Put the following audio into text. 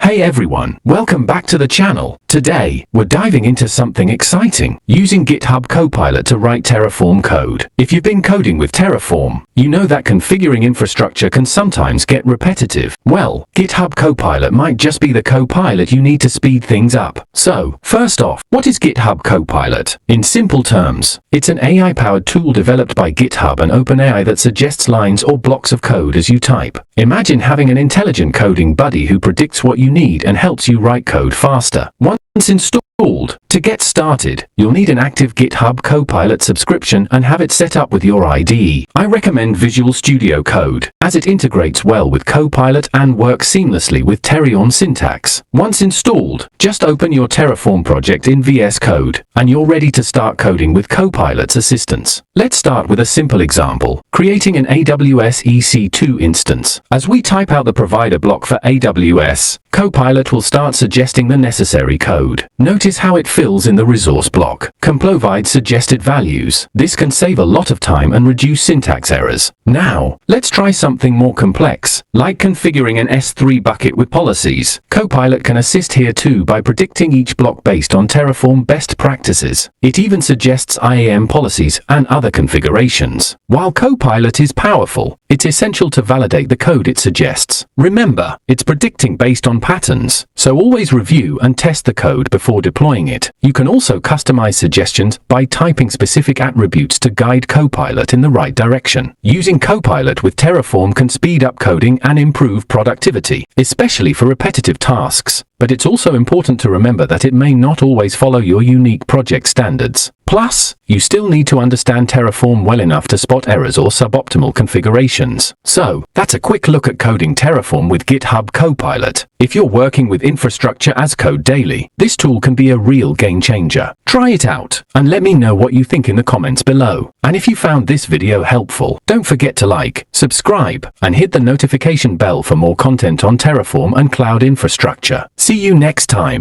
Hey everyone, welcome back to the channel. Today, we're diving into something exciting, using GitHub Copilot to write Terraform code. If you've been coding with Terraform, you know that configuring infrastructure can sometimes get repetitive. Well, GitHub Copilot might just be the copilot you need to speed things up. So, first off, what is GitHub Copilot? In simple terms, it's an AI-powered tool developed by GitHub and OpenAI that suggests lines or blocks of code as you type. Imagine having an intelligent coding buddy who predicts what you need and helps you write code faster. Once installed, to get started, you'll need an active GitHub Copilot subscription and have it set up with your IDE. I recommend Visual Studio Code, as it integrates well with Copilot and works seamlessly with Terraform syntax. Once installed, just open your Terraform project in VS Code, and you're ready to start coding with Copilot's assistance. Let's start with a simple example, creating an AWS EC2 instance. As we type out the provider block for AWS, Copilot will start suggesting the necessary code. Notice how it fills in the resource block. Provides suggested values. This can save a lot of time and reduce syntax errors. Now, let's try something more complex, like configuring an S3 bucket with policies. Copilot can assist here too by predicting each block based on Terraform best practices. It even suggests IAM policies and other configurations. While Copilot is powerful, it's essential to validate the code it suggests. Remember, it's predicting based on patterns, so always review and test the code before deploying it. You can also customize suggestions by typing specific attributes to guide Copilot in the right direction. Using Copilot with Terraform can speed up coding and improve productivity, especially for repetitive tasks. But it's also important to remember that it may not always follow your unique project standards. Plus, you still need to understand Terraform well enough to spot errors or suboptimal configurations. So, that's a quick look at coding Terraform with GitHub Copilot. If you're working with infrastructure as code daily, this tool can be a real game changer. Try it out, and let me know what you think in the comments below. And if you found this video helpful, don't forget to like, subscribe, and hit the notification bell for more content on Terraform and cloud infrastructure. See you next time.